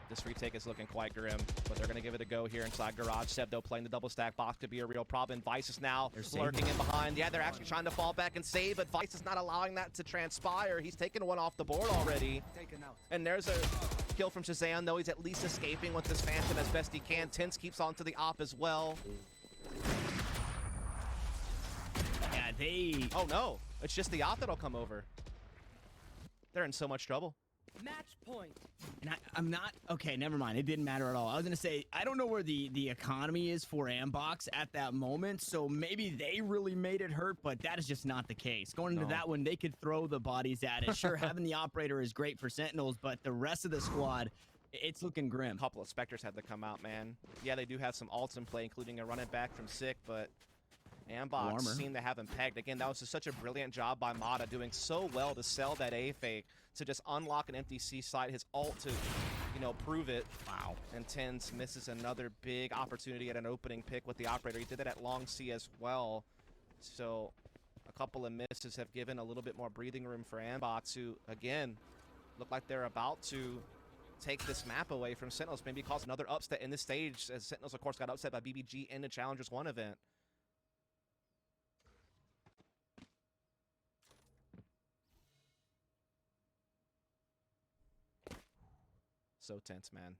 This retake is looking quite grim, but they're going to give it a go here inside Garage. Sebdo playing the double stack box could be a real problem. Vice is now lurking in behind. Yeah, they're actually trying to fall back and save, but Vice is not allowing that to transpire. He's taken one off the board already. Taken out. And there's a kill from Shazam, though. He's at least escaping with this Phantom as best he can. Tense keeps on to the op as well. Yeah, they... Oh, no. It's just the op that'll come over. They're in so much trouble. Match point. And I'm not... Okay, never mind. It didn't matter at all. I was going to say, I don't know where the economy is for Andbox at that moment, so maybe they really made it hurt, but that is just not the case. Going into that one, they could throw the bodies at it. Sure, having the operator is great for Sentinels, but the rest of the squad, it's looking grim. A couple of Spectres had to come out, man. Yeah, they do have some ults in play, including a running back from Sick, but Andbox seemed to have him pegged. Again, that was just such a brilliant job by Mata, doing so well to sell that A fake, to just unlock an empty C site, his ult to, you know, prove it. Wow. And Tens misses another big opportunity at an opening pick with the operator. He did that at long C as well. So a couple of misses have given a little bit more breathing room for Andbox, who, again, look like they're about to take this map away from Sentinels, maybe cause another upset in this stage, as Sentinels, of course, got upset by BBG in the Challengers 1 event. So tense, man.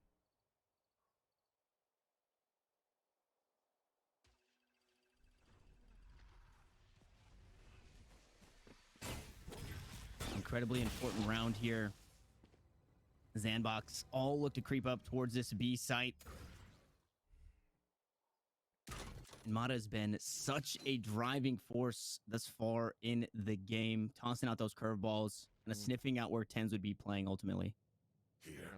Incredibly important round here. Andbox all look to creep up towards this B site. And Mata has been such a driving force thus far in the game, tossing out those curveballs and sniffing out where Tens would be playing ultimately.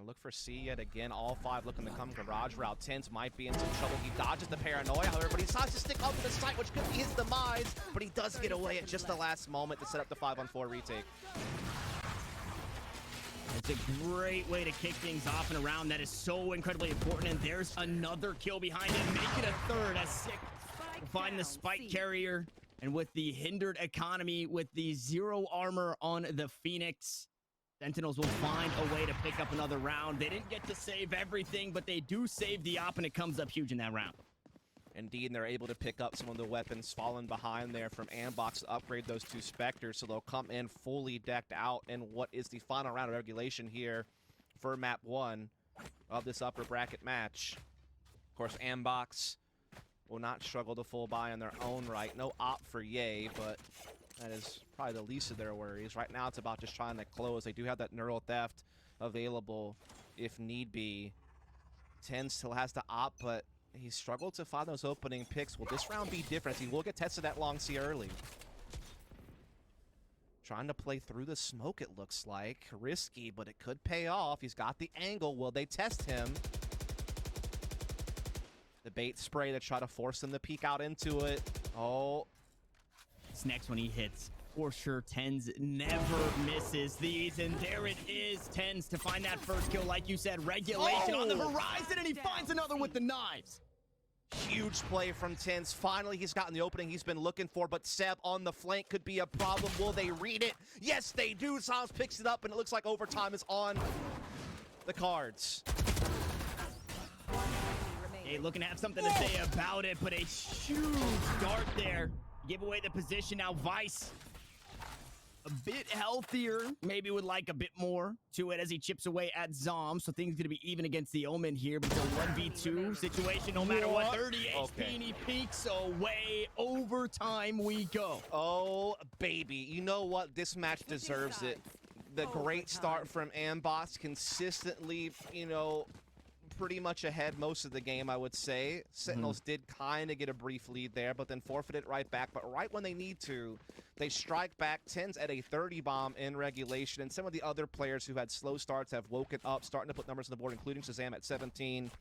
Look for C yet again. All 5 looking to come garage route. Tens might be in some trouble. He dodges the paranoia, however, but he decides to stick onto the site, which could be his demise. But he does get away at just the last moment to set up the 5-on-4 retake. It's a great way to kick things off in a round that is so incredibly important. And there's another kill behind him. Make it a third. As Sick will find the spike carrier. And with the hindered economy, with the 0 armor on the Phoenix, Sentinels will find a way to pick up another round. They didn't get to save everything, but they do save the op, and it comes up huge in that round. Indeed, and they're able to pick up some of the weapons fallen behind there from Andbox to upgrade those 2 Spectres, so they'll come in fully decked out in what is the final round of regulation here for map 1 of this upper bracket match. Of course, Andbox will not struggle to full buy in their own right. No op for Ye, but that is probably the least of their worries. Right now, it's about just trying to close. They do have that neural theft available if need be. Ten still has the op, but he struggled to find those opening picks. Will this round be different? He will get tested at long C early. Trying to play through the smoke, it looks like. Risky, but it could pay off. He's got the angle. Will they test him? The bait spray to try to force him to peek out into it. Oh. This next one he hits for sure. Tens never misses these, and there it is. Tens to find that first kill, like you said. Regulation on the horizon, and he finds another with the knives. Huge play from Tens. Finally, he's gotten the opening he's been looking for, but Seb on the flank could be a problem. Will they read it? Yes, they do. Soms picks it up, and it looks like overtime is on the cards. Hey, looking to have something to say about it, but a huge dart there. Give away the position. Now Vice a bit healthier, maybe would like a bit more to it as he chips away at Zom, so things gonna be even against the Omen here, but the 1v2 situation, no matter what, 30 HP, and he peeks away. Overtime we go. Oh, baby. You know what? This match deserves it. The great start from Andbox, consistently, you know, pretty much ahead most of the game, I would say. Sentinels did kind of get a brief lead there, but then forfeited right back. But right when they need to, they strike back. Tens at a 30 bomb in regulation, and some of the other players who had slow starts have woken up, starting to put numbers on the board, including Shazam at 17.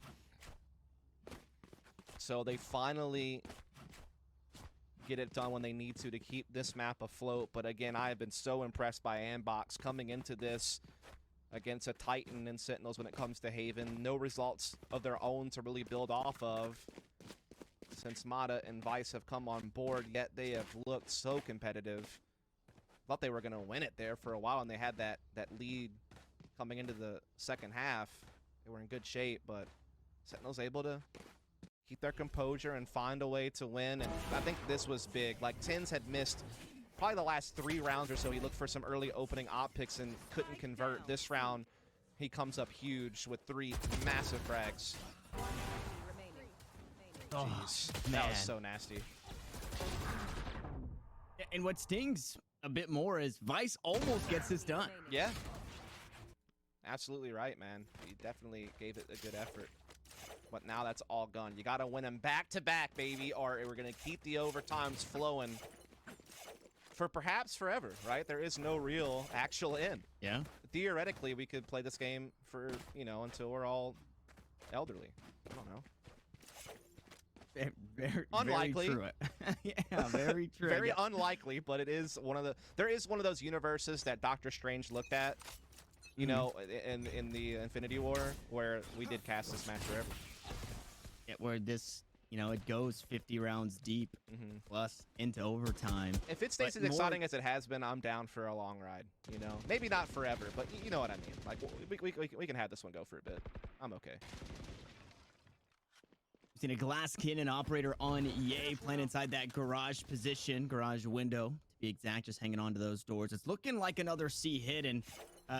So they finally get it done when they need to keep this map afloat. But again, I have been so impressed by Andbox coming into this against a Titan and Sentinels when it comes to Haven. No results of their own to really build off of since Mata and Vice have come on board, yet they have looked so competitive. Thought they were going to win it there for a while, and they had that lead coming into the second half. they were in good shape, but Sentinels able to keep their composure and find a way to win. And I think this was big. Like, Tins had missed probably the last 3 rounds or so. He looked for some early opening op picks and couldn't convert. This round, he comes up huge with 3 massive frags. Jeez, that was so nasty. And what stings a bit more is Vice almost gets this done. Yeah. Absolutely right, man. He definitely gave it a good effort. But now that's all gone. You got to win them back-to-back, baby, or we're going to keep the overtimes flowing for perhaps forever, right? There is no real actual end. Yeah. Theoretically, we could play this game for, you know, until we're all elderly. I don't know. Very unlikely. Very true. Yeah, very true. Very unlikely, but it is one of the. There is one of those universes that Doctor Strange looked at, you know, in the Infinity War, where we did cast this match forever. Yeah, where this, you know, it goes 50 rounds deep plus into overtime. If it stays as exciting as it has been, I'm down for a long ride. You know, maybe not forever, but you know what I mean. Like we can have this one go for a bit. I'm okay. We've seen a glass cannon operator on EA playing inside that garage position, garage window, to be exact, just hanging on to those doors. It's looking like another C hit, and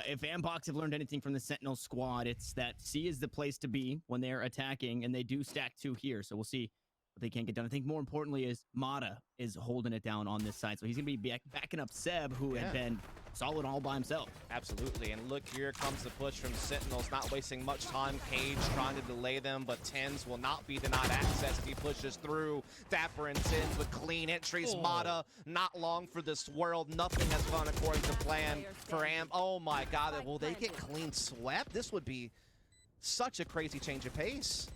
if Andbox have learned anything from the Sentinel squad, it's that C is the place to be when they're attacking, and they do stack 2 here, so we'll see what they can't get done. I think more importantly is Mata is holding it down on this side, so he's going to be backing up Seb, who had been solid all by himself. Absolutely, and look, here comes the push from Sentinels, not wasting much time. Cage trying to delay them, but Tins will not be denied access. He pushes through. Dapper and Tins with clean entries. Mata, not long for this world. Nothing has gone according to plan for Am. Oh my God, will they get clean swept? This would be such a crazy change of pace.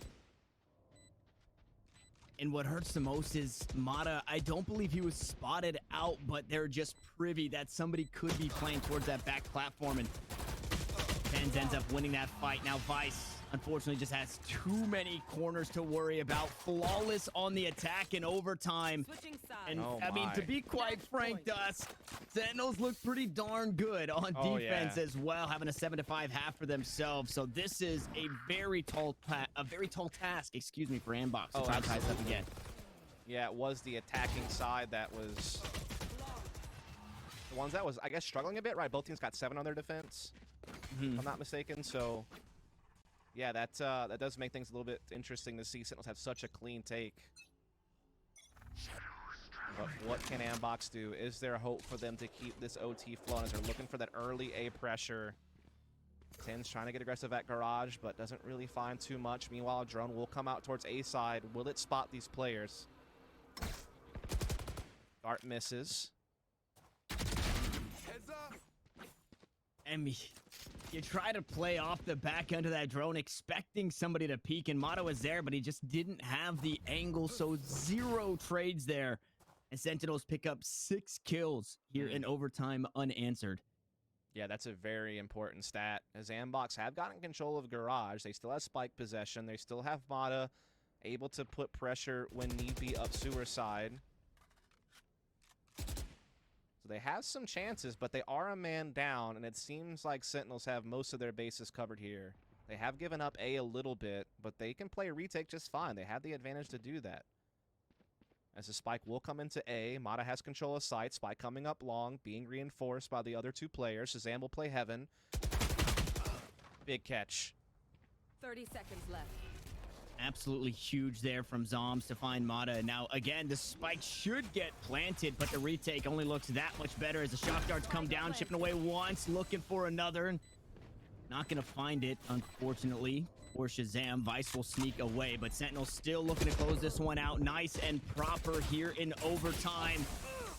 And what hurts the most is Mata, I don't believe he was spotted out, but they're just privy that somebody could be playing towards that back platform, and Tens ends up winning that fight. Now Vice, unfortunately, just has too many corners to worry about. Flawless on the attack in overtime. And I mean, to be quite frank, Dust, Sentinels look pretty darn good on defense as well, having a 7-5 half for themselves. So this is a very tall task, excuse me, for Andbox to try to tie this up again. Yeah, it was the attacking side that was the ones that was, I guess, struggling a bit, right? Both teams got 7 on their defense, if I'm not mistaken. So yeah, that does make things a little bit interesting to see Sentinels have such a clean take. But what can Andbox do? Is there hope for them to keep this OT flowing as they're looking for that early A pressure? Tins trying to get aggressive at garage, but doesn't really find too much. Meanwhile, a drone will come out towards A side. Will it spot these players? Dart misses. And you try to play off the back end of that drone, expecting somebody to peek, and Mata was there, but he just didn't have the angle, so 0 trades there. And Sentinels pick up 6 kills here in overtime unanswered. Yeah, that's a very important stat, as Andbox have gotten control of garage. They still have spike possession. They still have Mata able to put pressure when need be up sewer side. So they have some chances, but they are a man down, and it seems like Sentinels have most of their bases covered here. They have given up A little bit, but they can play retake just fine. They have the advantage to do that. As the spike will come into A, Mata has control of site. Spike coming up long, being reinforced by the other 2 players. Shazam will play heaven. Big catch. 30 seconds left. Absolutely huge there from Zombs to find Mata. Now, again, the spike should get planted, but the retake only looks that much better as the shock darts come down, chipping away once, looking for another. Not going to find it, unfortunately, for Shazam. Vice will sneak away, but Sentinel still looking to close this one out nice and proper here in overtime.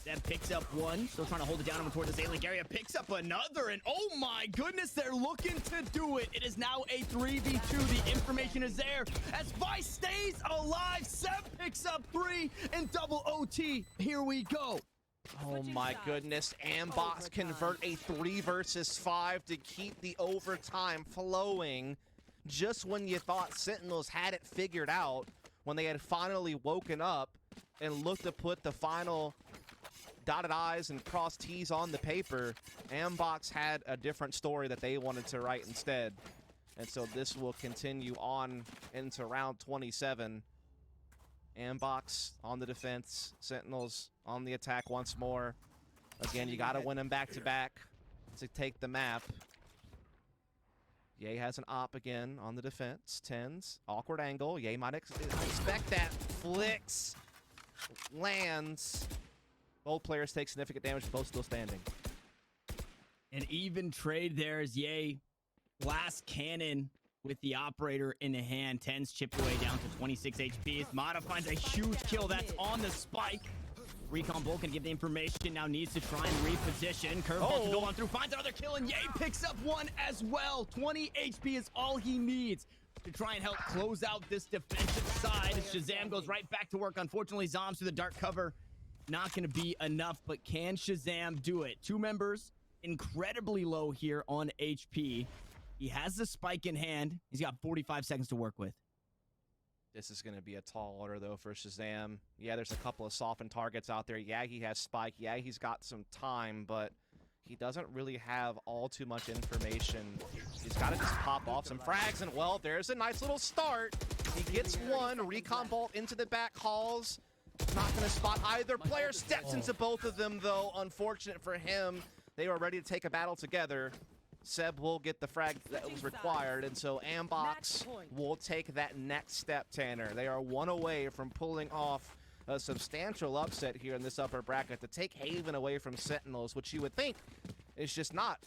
That picks up 1, still trying to hold it down over towards the Zalic area, picks up another, and oh my goodness, they're looking to do it. It is now a 3v2. The information is there as Vice stays alive. Seb picks up 3 and double OT. Here we go. Oh my goodness, Andbox convert a 3 versus 5 to keep the overtime flowing just when you thought Sentinels had it figured out, when they had finally woken up and looked to put the final dotted I's and crossed T's on the paper. Andbox had a different story that they wanted to write instead. And so this will continue on into round 27. Andbox on the defense. Sentinels on the attack once more. Again, you got to win them back-to-back to take the map. Ye has an op again on the defense. Tens, awkward angle. Ye might expect that. Flicks, lands. Both players take significant damage, both still standing. An even trade there as Ye. Last cannon with the operator in the hand. Tens chipped away down to 26 HP. As Mata finds a huge kill. That's on the spike. Recon Bolt can give the information. Now needs to try and reposition. Curveball to go on through. Finds another kill, and Ye picks up one as well. 20 HP is all he needs to try and help close out this defensive side. As Shazam goes right back to work. Unfortunately, Zombs through the dark cover. Not going to be enough, but can Shazam do it? Two members incredibly low here on HP. He has the spike in hand. He's got 45 seconds to work with. This is going to be a tall order, though, for Shazam. Yeah, there's a couple of softened targets out there. Yeah, he has spike. Yeah, he's got some time, but he doesn't really have all too much information. He's got to just pop off some frags, and, well, there's a nice little start. He gets one. Recon Bolt into the back halls. Not going to spot either player. Steps into both of them, though. Unfortunate for him. They were ready to take a battle together. Seb will get the frag that was required, and so Andbox will take that next step, Tanner. They are one away from pulling off a substantial upset here in this upper bracket to take Haven away from Sentinels, which you would think is just not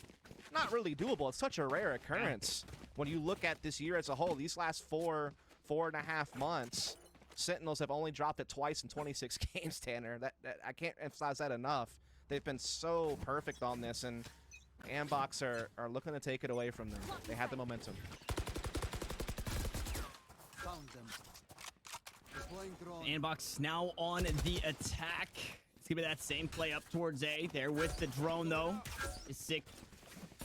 really doable. It's such a rare occurrence. When you look at this year as a whole, these last four and a half months, Sentinels have only dropped it twice in 26 games, Tanner. That I can't emphasize that enough. They've been so perfect on this, and Andbox are looking to take it away from them. They have the momentum. Found them. Deploying drone. Andbox now on the attack. It's gonna be that same play up towards A. There with the drone, though, is Sick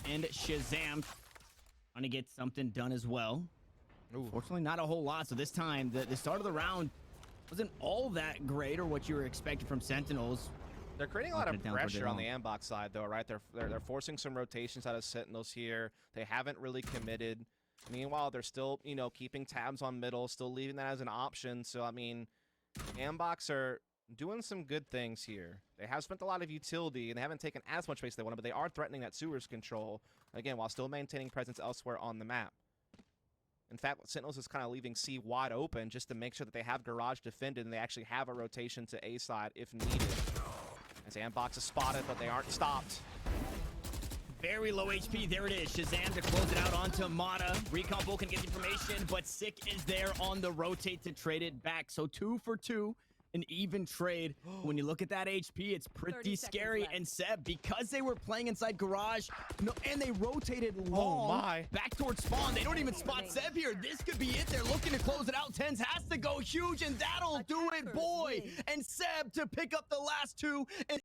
and Shazam trying to get something done as well. Fortunately, not a whole lot. So this time, the start of the round wasn't all that great, or what you were expecting from Sentinels. They're creating a lot of pressure on the Andbox side, though, right? They're forcing some rotations out of Sentinels here. They haven't really committed. Meanwhile, they're still, you know, keeping tabs on middle, still leaving that as an option. So, I mean, Andbox are doing some good things here. They have spent a lot of utility, and they haven't taken as much space as they wanted, but they are threatening that sewers control, again, while still maintaining presence elsewhere on the map. In fact, Sentinels is kind of leaving C wide open just to make sure that they have garage defended and they actually have a rotation to A side if needed. As Andbox is spotted, but they aren't stopped. Very low HP. There it is. Shazam to close it out onto Mata. Recon Bolt can get information, but Sick is there on the rotate to trade it back. So 2 for 2. An even trade. When you look at that HP, it's pretty scary. And Seb, because they were playing inside garage, and they rotated long back towards spawn, they don't even spot Seb here. This could be it. They're looking to close it out. Tens has to go huge, and that'll do it, boy. And Seb to pick up the last two. And